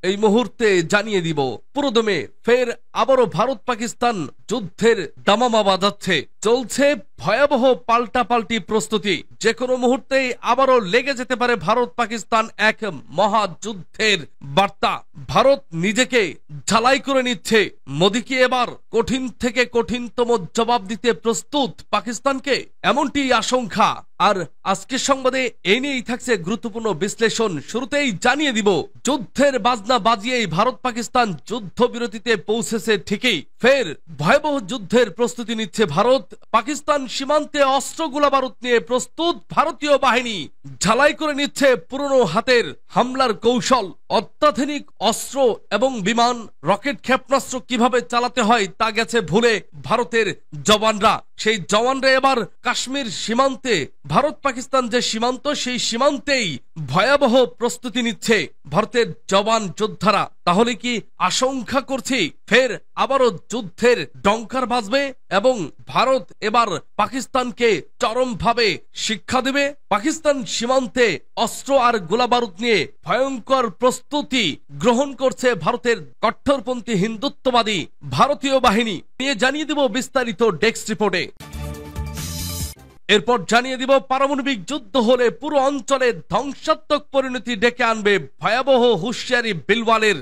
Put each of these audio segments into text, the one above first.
এই মুহূর্তে জানিয়ে দিব পুরোদমে ফের আবারও ভারত পাকিস্তান যুদ্ধের দামামা বাজাচ্ছে। চলছে ভয়াবহ পাল্টাপাল্টি প্রস্তুতি। যে কোনো মুহূর্তেই আবারও লেগে যেতে পারে ভারত পাকিস্তান এক মহাযুদ্ধের বার্তা। ভারত নিজেকে ঝালাই করে নিচ্ছে। মোদী কি এবার কঠিন থেকে কঠিনতম জবাব দিতে প্রস্তুত পাকিস্তানকে? এমনটি আশঙ্কা। আর আজকের সংবাদে এই নিয়েই থাকছে গুরুত্বপূর্ণ বিশ্লেষণ। শুরুতেই জানিয়ে দিব যুদ্ধের বাজনা বাজিয়েই ভারত পাকিস্তান যুদ্ধবিরতিতে পৌঁছেছে ঠিকই, ফের ভয়াবহ যুদ্ধের প্রস্তুতি নিচ্ছে ভারত। পাকিস্তান সীমান্তে অস্ত্র গোলাবারুদ নিয়ে প্রস্তুত ভারতীয় বাহিনী। ঝালাই করে নিচ্ছে পুরনো হাতের হামলার কৌশল। অত্যাধুনিক অস্ত্র এবং বিমান, রকেট, ক্ষেপণাস্ত্র কিভাবে চালাতে হয় তা গেছে ভুলে ভারতের জওয়ানরা। সেই জওয়ানরা এবার কাশ্মীর সীমান্তে, ভারত পাকিস্তান যে সীমান্ত, সেই সীমান্তেই ভয়াবহ প্রস্তুতি নিচ্ছে ভারতের জওয়ান যোদ্ধারা। তাহলে কি আশঙ্কা করছি ফের আবারও যুদ্ধের ডঙ্কার বাজবে এবং ভারত এবার পাকিস্তানকে চরমভাবে শিক্ষা দেবে? পাকিস্তান সীমান্তে অস্ত্র আর গোলাবারুদ নিয়ে ভয়ঙ্কর প্রস্তুতি গ্রহণ করছে ভারতের কট্টরপন্থী হিন্দুত্ববাদী ভারতীয় বাহিনী। নিয়ে জানিয়ে দেব বিস্তারিত ডেস্ক রিপোর্টে। এরপর জানিয়ে দিব পারমাণবিক যুদ্ধ হলে পুরো অঞ্চলে ধ্বংসাত্মক পরিণতি ডেকে আনবে ভয়াবহ হুঁশিয়ারি বিলওয়ালের।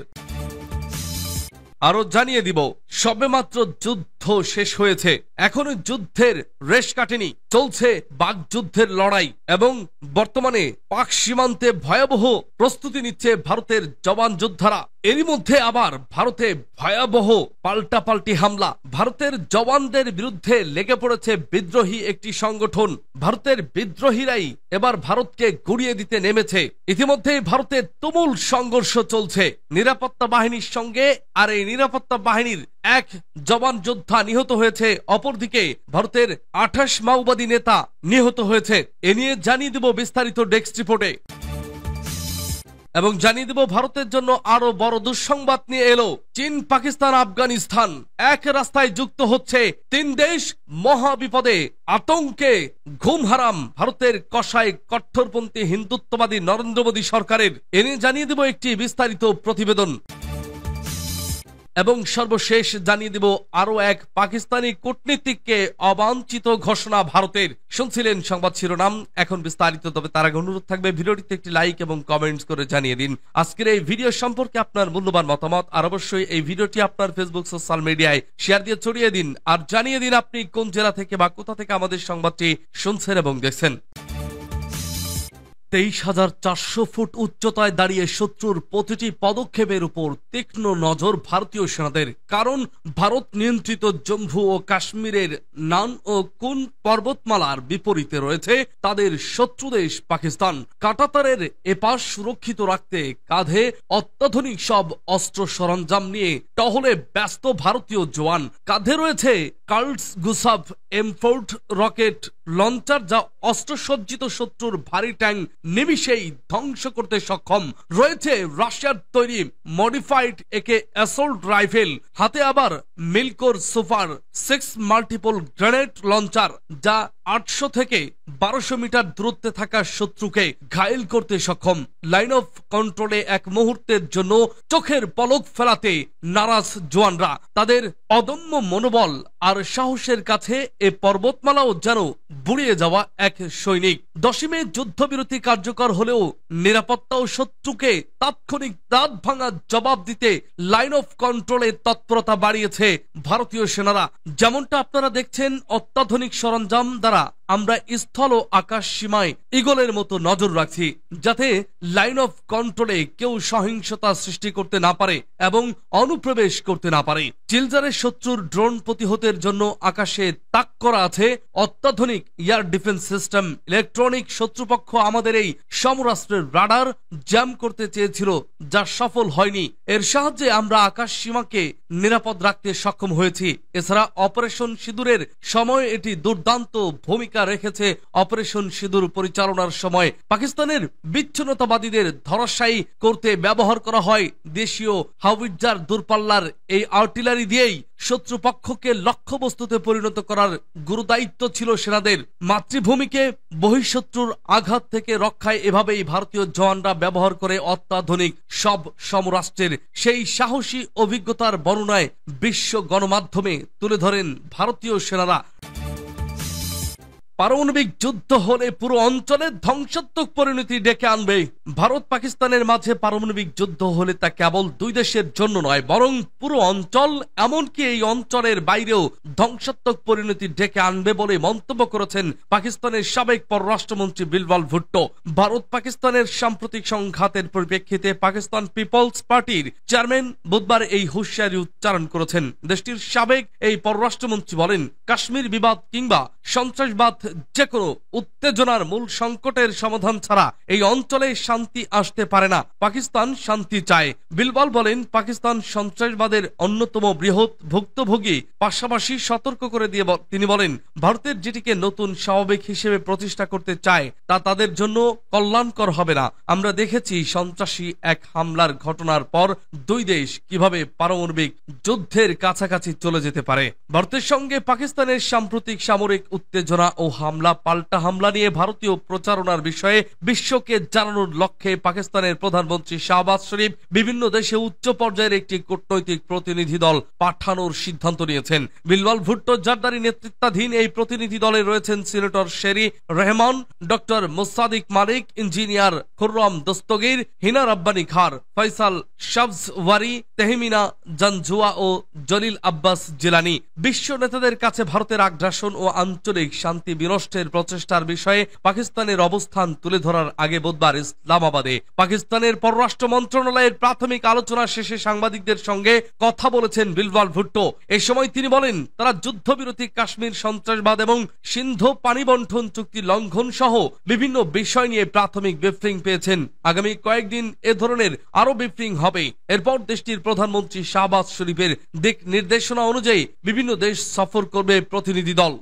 আরো জানিয়ে দিব সবেমাত্র যুদ্ধ শেষ হয়েছে, এখনো যুদ্ধের রেশ কাটেনি। চলছে বাকযুদ্ধের লড়াই এবং বর্তমানে পাক সীমান্তে ভয়াবহ প্রস্তুতি নিচ্ছে ভারতের জওয়ান যোদ্ধারা। এরই মধ্যে আবার ভারতে ভয়াবহ পাল্টাপাল্টি হামলা। ভারতের জওয়ানদের বিরুদ্ধে লেগে পড়েছে বিদ্রোহী একটি সংগঠন। ভারতের বিদ্রোহীরাই এবার ভারতকে গুড়িয়ে দিতে নেমেছে। ইতিমধ্যেই ভারতের তুমুল সংঘর্ষ চলছে নিরাপত্তা বাহিনীর সঙ্গে। আর এই নিরাপত্তা বাহিনীর এক জওয়ান যোদ্ধা নিহত হয়েছে, অপরদিকে ভারতের 28 মাওবাদী নেতা নিহত হয়েছে। এ নিয়ে জানিয়ে দেব বিস্তারিত ডেস্ক রিপোর্টে এবং জানিয়ে দেব ভারতের জন্য আরো বড় দুঃসংবাদ নিয়ে এলো। চীন, পাকিস্তান, আফগানিস্তান এক রাস্তায় যুক্ত হচ্ছে। 3 দেশ মহা বিপদে, আতঙ্কে ঘুম হারাম ভারতের কসাই কট্টরপন্থী হিন্দুত্ববাদী নরেন্দ্র মোদী সরকারের। এ নিয়ে জানিয়ে দেব একটি বিস্তারিত প্রতিবেদন এবং সর্বশেষ জানিয়ে দেব আরো এক পাকিস্তানি কূটনীতিককে অবাঞ্ছিত ঘোষণা ভারতের। শুনছিলেন সংবাদ শিরোনাম, এখন বিস্তারিত। তবে তার আগে অনুরোধ থাকবে ভিডিওটিতে একটি লাইক এবং কমেন্টস করে জানিয়ে দিন আজকের এই ভিডিও সম্পর্কে আপনার মূল্যবান মতামত। আর অবশ্যই এই ভিডিওটি আপনার ফেসবুক, সোশ্যাল মিডিয়ায় শেয়ার দিয়ে ছড়িয়ে দিন। আর জানিয়ে দিন আপনি কোন জেলা থেকে বা কোথা থেকে আমাদের সংবাদটি শুনছেন এবং দেখছেন। 23,400 ফুট উচ্চতায় দাঁড়িয়ে শত্রুর প্রতিটি পদক্ষেপের উপর তীক্ষ্ণ নজর ভারতীয় সেনাদের। কারণ ভারত নিয়ন্ত্রিত জম্মু ও কাশ্মীরের নান ও কুন পর্বতমালার বিপরীতে রয়েছে তাদের শত্রুদেশ পাকিস্তান। কাঁটাতারের এপাশ সুরক্ষিত রাখতে কাঁধে অত্যাধুনিক সব অস্ত্র সরঞ্জাম নিয়ে টহলে ব্যস্ত ভারতীয় জওয়ান। কাঁধে রয়েছে কার্লস গুসাভ M4 রকেট লঞ্চার, যা অস্ত্রসজ্জিত শত্রুর ভারী ট্যাঙ্ক নিমিষেই ধ্বংস করতে সক্ষম। রয়েছে রাশিয়ার তৈরি মডিফাইড AK অ্যাসল্ট রাইফেল। হাতে আবার মিলকোর সুপার 6 মাল্টিপল গ্রেনেড লঞ্চার, যা 800 থেকে 1200 মিটার দূরত্বে থাকা শত্রুকে ঘায়েল করতে সক্ষম। লাইন অফ কন্ট্রোলে এক মুহূর্তের জন্য চোখের পলক ফেলাতে নারাজ জওয়ানরা। তাদের অদম্য মনোবল আর সাহসের কাছে এ পর্বতমালাও যেন বুড়িয়ে যাওয়া এক সৈনিক। 10 মে যুদ্ধবিরতি কার্যকর হলেও নিরাপত্তা ও শত্রুকে তাৎক্ষণিক দাঁত ভাঙা জবাব দিতে লাইন অফ কন্ট্রোলে তৎপরতা বাড়িয়েছে ভারতীয় সেনারা। যেমনটা আপনারা দেখছেন, অত্যাধুনিক সরঞ্জাম দ্বারা আমরা স্থল ও আকাশ সীমায় ঈগলের মতো নজর রাখছি, যাতে লাইন অফ কন্ট্রোলে কেউ সহিংসতা সৃষ্টি করতে না পারে এবং অনুপ্রবেশ করতে না পারে। চিলজারের শত্রুর ড্রোন প্রতিহতের জন্য আকাশে তাক করা আছে অত্যাধুনিক এয়ার ডিফেন্স সিস্টেম। ইলেকট্রনিক শত্রুপক্ষ আমাদের এই সমরাস্ত্রের রাডার জ্যাম করতে চেয়েছিল, যা সফল হয়নি। এর সাহায্যে আমরা আকাশ সীমাকে নিরাপদ রাখতে সক্ষম হয়েছি। এছাড়া অপারেশন সিঁদুরের সময় এটি দুর্দান্ত ভূমিকা রেখেছে। অপারেশন সিঁদুর পরিচালনার সময় পাকিস্তানের বিচ্ছিন্নতাবাদীদের ধরাশায়ী করতে ব্যবহার করা হয় দেশীয় হাউইটজার দূরপাল্লার এই আর্টিলারি দিয়েই শত্রুপক্ষকে লক্ষ্যবস্তুতে পরিণত করার গুরুদায়িত্ব ছিল সেনাদের। মাতৃভূমিকে বহিঃশত্রুর আঘাত থেকে রক্ষায় এভাবেই ভারতীয় জওয়ানরা ব্যবহার করে অত্যাধুনিক সব সমরাষ্ট্রের সেই সাহসী অভিজ্ঞতার বর্ণনায় বিশ্ব গণমাধ্যমে তুলে ধরেন ভারতীয় সেনারা। পারমাণবিক যুদ্ধ হলে পুরো অঞ্চলের ধ্বংসাত্মক পরিণতি ডেকে আনবে। ভারত পাকিস্তানের মাঝে পারমাণবিক যুদ্ধ হলে তা কেবল দুই দেশের জন্য নয়, বরং পুরো অঞ্চল, এমনকি এই অঞ্চলের বাইরেও ধ্বংসাত্মক পরিণতি ডেকে আনবে বলে মন্তব্য করেছেন পাকিস্তানের সাবেক পররাষ্ট্রমন্ত্রী বিলওয়াল ভুট্টো। ভারত পাকিস্তানের সাম্প্রতিক সংঘাতের পরিপ্রেক্ষিতে পাকিস্তান পিপলস পার্টির চেয়ারম্যান বুধবার এই হুঁশিয়ারি উচ্চারণ করেছেন। দেশটির সাবেক এই পররাষ্ট্রমন্ত্রী বলেন, কাশ্মীর বিবাদ কিংবা সন্ত্রাসবাদ যে কোনো উত্তেজনার মূল সংকটের সমাধান ছাড়া এই অঞ্চলে শান্তি আসতে পারে না। পাকিস্তান শান্তি চায়। বিলওয়াল বলেন, পাকিস্তান সন্ত্রাসবাদের অন্যতম বৃহৎ ভুক্তভোগী, পাশাপাশি সতর্ক করে দিয়ে তিনি বলেন, ভারতের যেটিকে নতুন স্বাভাবিক হিসেবে প্রতিষ্ঠা করতে চায় তা তাদের জন্য কল্যাণকর হবে না। আমরা দেখেছি সন্ত্রাসী এক হামলার ঘটনার পর দুই দেশ কিভাবে পারমাণবিক যুদ্ধের কাছাকাছি চলে যেতে পারে। ভারতের সঙ্গে পাকিস্তানের সাম্প্রতিক সামরিক উত্তেজনা ও হামলা পাল্টা হামলা নিয়ে ভারতীয় প্রচারণার বিষয়ে বিশ্বকে জানানোর লক্ষ্যে পাকিস্তানের প্রধানমন্ত্রী শাহবাজ শরীফ বিভিন্ন দেশে উচ্চ পর্যায়ের একটি কূটনৈতিক প্রতিনিধি দল পাঠানোর সিদ্ধান্ত নিয়েছেন। বিলওয়াল ভুট্টো জারদারি নেতৃত্বাধীন এই প্রতিনিধি দলে রয়েছেন সিনেটর শেরি রহমান, ডক্টর মুসাদিক মালিক, ইঞ্জিনিয়ার খুররম দস্তগীর, হিনা রাব্বানি খার, ফয়সাল শাবজওয়ারি, তেহমিনা জানজুয়া ও জলিল আব্বাস জিলানি। বিশ্ব নেতাদের কাছে ভারতের আগ্রাসন ও আঞ্চলিক শান্তি বিনষ্টের প্রচেষ্টার বিষয়ে পাকিস্তানের অবস্থান তুলে ধরার আগে বুধবার ইসলামাবাদে পাকিস্তানের পররাষ্ট্র মন্ত্রণালয়ের প্রাথমিক আলোচনা শেষে সাংবাদিকদের সঙ্গে কথা বলেছেন বিলওয়াল ভুট্টো। এ সময় তিনি বলেন, তারা যুদ্ধবিরতি, কাশ্মীর সন্ত্রাসবাদ এবং সিন্ধু পানি বন্টন চুক্তি লঙ্ঘন সহ বিভিন্ন বিষয় নিয়ে প্রাথমিক ব্রিফিং পেয়েছেন। আগামী কয়েকদিন এ ধরনের আরো ব্রিফিং হবে। এরপর দেশটির প্রধানমন্ত্রী শাহবাজ শরীফের দিক নির্দেশনা অনুযায়ী বিভিন্ন দেশ সফর করবে প্রতিনিধি দল।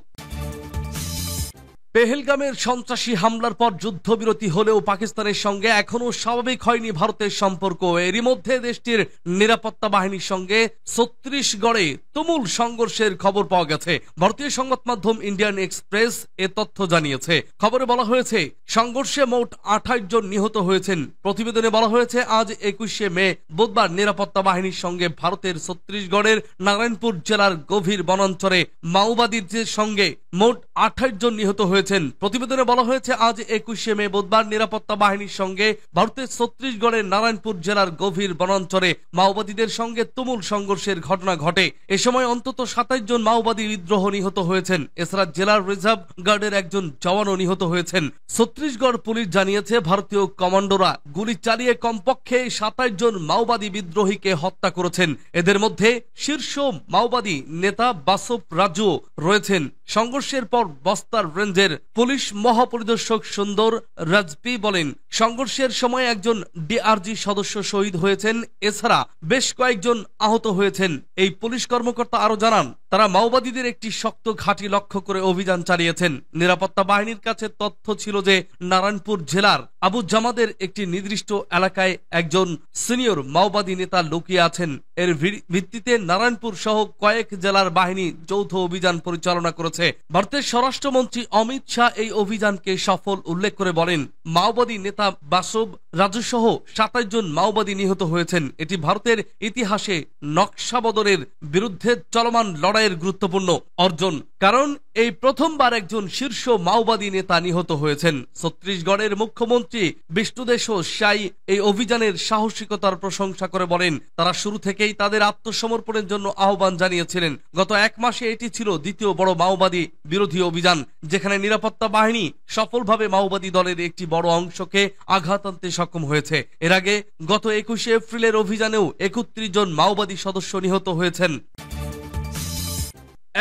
পেহেলগামের সন্ত্রাসী হামলার পর যুদ্ধবিরতি হলেও পাকিস্তানের সঙ্গে এখনো স্বাভাবিক হয়নি ভারতের সম্পর্ক। এরই মধ্যে দেশটির নিরাপত্তা বাহিনীর সঙ্গে ছত্তিশগড়ে তুমুল সংঘর্ষের খবর পাওয়া গেছে। ভারতীয় সংবাদ মাধ্যম ইন্ডিয়ান এক্সপ্রেস এ তথ্য জানিয়েছে। খবরে বলা হয়েছে, সংঘর্ষে মোট 28 জন নিহত হয়েছেন। প্রতিবেদনে বলা হয়েছে, আজ 21শে মে বুধবার নিরাপত্তা বাহিনীর সঙ্গে ভারতের ছত্তিশগড়ের নারায়ণপুর জেলার গভীর বনাঞ্চলে মাওবাদীদের সঙ্গে মোট 28 জন নিহত হয়েছে। প্রতিবেদনে বলা হয়েছে, আজ 21শে মে বুধবার নিরাপত্তা বাহিনীর সঙ্গে ভারতের ছত্তিশগড়ের নারায়ণপুর জেলার গভীর বনাঞ্চলে মাওবাদীদের সঙ্গে তুমুল সংঘর্ষের ঘটনা ঘটে। এ সময় অন্তত 27 জন মাওবাদী বিদ্রোহ নিহত হয়েছেন। এছাড়া জেলার রিজার্ভ গার্ডের একজন জওয়ানও নিহত হয়েছেন। ছত্তিশগড় পুলিশ জানিয়েছে, ভারতীয় কমান্ডোরা গুলি চালিয়ে কমপক্ষে 27 জন মাওবাদী বিদ্রোহীকে হত্যা করেছেন। এদের মধ্যে শীর্ষ মাওবাদী নেতা বাসব রাজু রয়েছেন। সংঘর্ষের পর বস্তার রেঞ্জের পুলিশ মহাপরিদর্শক সুন্দর রাজপি বলেন, সংঘর্ষের সময় একজন ডিআরজি সদস্য শহীদ হয়েছেন। এছাড়া বেশ কয়েকজন আহত হয়েছেন। এই পুলিশ কর্মকর্তা আরো জানান, তারা মাওবাদীদের একটি শক্ত ঘাঁটি লক্ষ্য করে অভিযান চালিয়েছেন। নিরাপত্তা বাহিনীর কাছে তথ্য ছিল যে নারায়ণপুর জেলার আবু জামাদের একটি নির্দিষ্ট এলাকায় একজন সিনিয়র মাওবাদী নেতা লুকিয়ে আছেন। এর ভিত্তিতে নারায়ণপুর সহ কয়েক জেলার বাহিনী যৌথ অভিযান পরিচালনা করেছে। ভারতের স্বরাষ্ট্রমন্ত্রী অমিত শাহ এই অভিযানকে সফল উল্লেখ করে বলেন, মাওবাদী নেতা বাসব রাজু সহ 27 জন মাওবাদী নিহত হয়েছেন। এটি ভারতের ইতিহাসে নকশাবদলের বিরুদ্ধে চলমান লড়াইয়ের গুরুত্বপূর্ণ অর্জন, কারণ এই প্রথমবার একজন শীর্ষ মাওবাদী নেতা নিহত হয়েছেন। ছত্তিশগড়ের মুখ্যমন্ত্রী বিষ্ণুদেশো সাই এই অভিযানের সাহসিকতার প্রশংসা করে বলেন, তারা শুরু থেকেই তাদের আত্মসমর্পণের জন্য আহ্বান জানিয়েছিলেন। গত এক মাসে এটি ছিল দ্বিতীয় বড় মাওবাদী বিরোধী অভিযান, যেখানে নিরাপত্তা বাহিনী সফলভাবে মাওবাদী দলের একটি বড় অংশকে আঘাত আনতে সক্ষম হয়েছে। এর আগে গত 21শে এপ্রিলের অভিযানেও 31 জন মাওবাদী সদস্য নিহত হয়েছেন।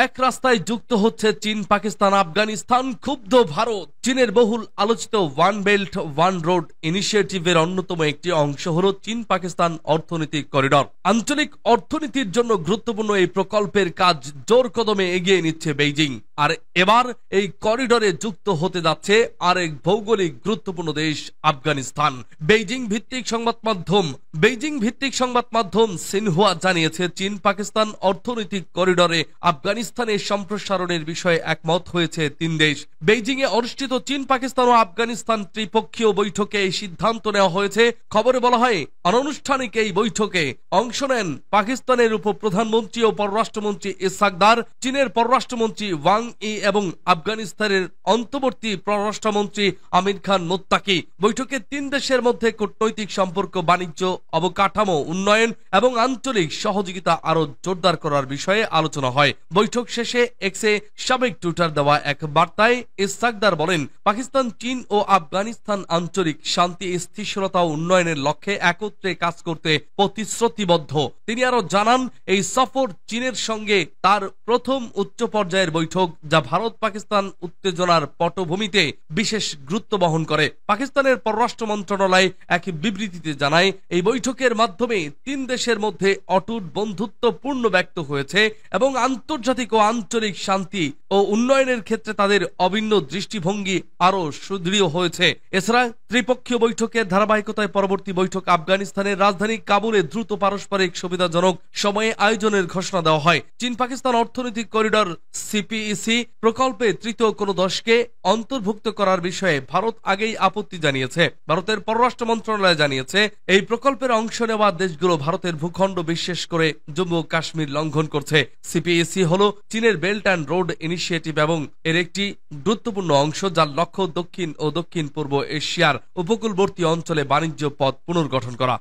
এক রাস্তায় যুক্ত হচ্ছে চীন, পাকিস্তান, আফগানিস্তান। ক্ষুব্ধ ভারত। চীনের বহুল আলোচিত ওয়ান বেল্ট ওয়ান রোড ইনিশিয়েটিভের অন্যতম একটি অংশ হল চীন পাকিস্তান অর্থনৈতিক করিডর। আঞ্চলিক অর্থনীতির জন্য গুরুত্বপূর্ণ এই প্রকল্পের কাজ জোর কদমে এগিয়ে নিচ্ছে বেইজিং। আর এবার এই করিডোরে যুক্ত হতে যাচ্ছে আরেক ভৌগোলিক গুরুত্বপূর্ণ দেশ আফগানিস্তান। বেইজিং ভিত্তিক সংবাদ মাধ্যম সিনহুয়া জানিয়েছে, চীন পাকিস্তান অর্থনৈতিক করিডোরে আফগানিস্তানের সম্প্রসারণের বিষয়ে একমত হয়েছে তিন দেশ। বেইজিং এ অনুষ্ঠিত চীন পাকিস্তান ও আফগানিস্তান ত্রিপক্ষীয় বৈঠকে এই সিদ্ধান্ত নেওয়া হয়েছে। খবরে বলা হয়, অনানুষ্ঠানিক এই বৈঠকে অংশ নেন পাকিস্তানের উপপ্রধানমন্ত্রী ও পররাষ্ট্রমন্ত্রী ইসহাক দার, চীনের পররাষ্ট্রমন্ত্রী ওয়াং ই এবং আফগানিস্তানের অন্তর্বর্তী পররাষ্ট্রমন্ত্রী আমির খান মোত্তাকি। বৈঠকে তিন দেশের মধ্যে কূটনৈতিক সম্পর্ক, বাণিজ্য, অবকাঠামো উন্নয়ন এবং আঞ্চলিক সহযোগিতা আরো জোরদার করার বিষয়ে আলোচনা হয়। বৈঠক শেষে এক্সে সাবেক টুইটার দেওয়া এক বার্তায় ইসহাক দার বলেন, পাকিস্তান, চীন ও আফগানিস্তান আঞ্চলিক শান্তি, স্থিতিশীলতা ও উন্নয়নের লক্ষ্যে একত্রে কাজ করতে প্রতিশ্রুতিবদ্ধ। তিনি আরো জানান, এই সফর চীনের সঙ্গে তার প্রথম উচ্চ পর্যায়ের বৈঠক, যা ভারত পাকিস্তান উত্তেজনার পটভূমিতে বিশেষ গুরুত্ব বহন করে। পাকিস্তানের পররাষ্ট্র মন্ত্রণালয় এক বিবৃতিতে জানায়, এই বৈঠকের মাধ্যমে তিন দেশের মধ্যে অটুট বন্ধুত্বপূর্ণ ব্যক্ত হয়েছে এবং আন্তর্জাতিক ও আঞ্চলিক শান্তি ও উন্নয়নের ক্ষেত্রে তাদের অভিন্ন দৃষ্টিভঙ্গি আরো সুদৃঢ় হয়েছে। এছাড়া ত্রিপক্ষীয় বৈঠকের ধারাবাহিকতায় পরবর্তী বৈঠক আফগানিস্তানের রাজধানী কাবুলে দ্রুত পারস্পরিক সুবিধাজনক সময়ে আয়োজনের ঘোষণা দেওয়া হয়। চীন পাকিস্তান অর্থনৈতিক করিডোর সিপিইসি প্রকল্পে তৃতীয় কোনো দেশকে অন্তর্ভুক্ত করার বিষয়ে ভারত আগেই আপত্তি জানিয়েছে। ভারতের পররাষ্ট্র মন্ত্রণালয় জানিয়েছে, এই প্রকল্পের অংশ নেওয়া দেশগুলো ভারতের ভূখণ্ড, বিশেষ করে জম্মু ও কাশ্মীর লঙ্ঘন করছে। সিপিইসি হলো চীনের বেল্ট অ্যান্ড রোড ইনিশিয়েটিভ এবং এর একটি গুরুত্বপূর্ণ অংশ, যার লক্ষ্য দক্ষিণ ও দক্ষিণ পূর্ব এশিয়ার উপকূলবর্তী অঞ্চলে বাণিজ্য পথ পুনর্গঠন করা।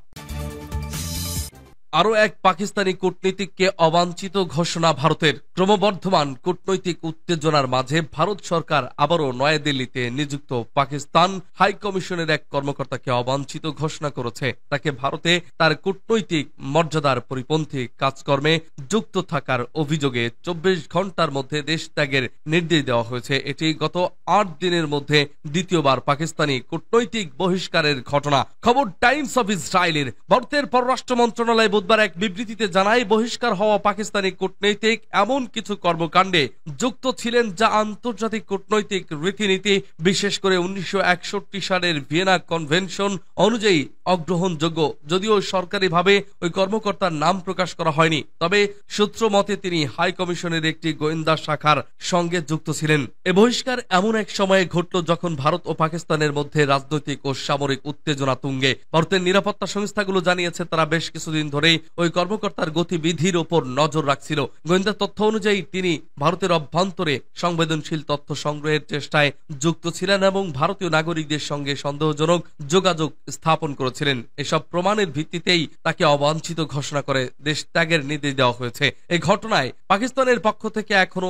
আরও এক পাকিস্তানি কূটনীতিককে অবাঞ্ছিত ঘোষণা ভারতের। ক্রমবর্ধমান কূটনৈতিক উত্তেজনার মাঝে ভারত সরকার আবারও নয়াদিল্লিতে নিযুক্ত পাকিস্তান হাই কমিশনের এক কর্মকর্তাকে অবাঞ্ছিত ঘোষণা করেছে। তাকে ভারতে তার কূটনৈতিক মর্যাদার পরিপন্থী কাজকর্মে যুক্ত থাকার অভিযোগে 24 ঘন্টার মধ্যে দেশ ত্যাগের নির্দেশ দেওয়া হয়েছে। এটি গত 8 দিনের মধ্যে দ্বিতীয়বার পাকিস্তানি কূটনৈতিক বহিষ্কারের ঘটনা। খবর টাইমস অফ ইসরায়েলের। ভারতের পররাষ্ট্র মন্ত্রণালয় বুধবার এক বিবৃতিতে জানায়, বহিষ্কার হওয়া পাকিস্তানি কূটনৈতিক এমন কিছু কর্মকাণ্ডে যুক্ত ছিলেন যা আন্তর্জাতিক কূটনৈতিক রীতিনীতি, বিশেষ করে 1961 সালের ভিয়েনা কনভেনশন অনুযায়ী অগ্রহণযোগ্য। যদিও সরকারিভাবে ওই কর্মকর্তার নাম প্রকাশ করা হয়নি, তবে সূত্র মতে তিনি হাই কমিশনের একটি গোয়েন্দা শাখার সঙ্গে যুক্ত ছিলেন। এ বহিষ্কার এমন এক সময়ে ঘটল যখন ভারত ও পাকিস্তানের মধ্যে রাজনৈতিক ও সামরিক উত্তেজনা তুঙ্গে। ভারতের নিরাপত্তা সংস্থাগুলো জানিয়েছে, তারা বেশ কিছুদিন ধরে ওই কর্মকর্তার গতিবিধির ওপর নজর রাখছিল। গোয়েন্দা তথ্য অনুযায়ী তিনি ভারতের অভ্যন্তরে সংবেদনশীল তথ্য সংগ্রহের চেষ্টায় যুক্ত ছিলেন এবং ভারতীয় নাগরিকদের সঙ্গে সন্দেহজনক যোগাযোগ স্থাপন করেছিলেন। এসব প্রমাণের ভিত্তিতেই তাকে অবাঞ্ছিত ঘোষণা করে দেশ ত্যাগের নির্দেশ দেওয়া হয়েছে। এই ঘটনায় পাকিস্তানের পক্ষ থেকে এখনো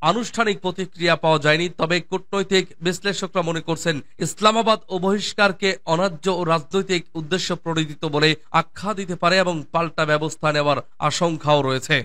আনুষ্ঠানিক প্রতিক্রিয়া পাওয়া যায়নি, তবে কূটনৈতিক বিশ্লেষকরা মনে করছেন ইসলামাবাদ ও বহিষ্কারকে অন্যায্য ও রাজনৈতিক উদ্দেশ্য প্রণোদিত বলে আখ্যা দিতে পারে এবং পাল্টা ব্যবস্থা নেওয়ার আশঙ্কাও রয়েছে।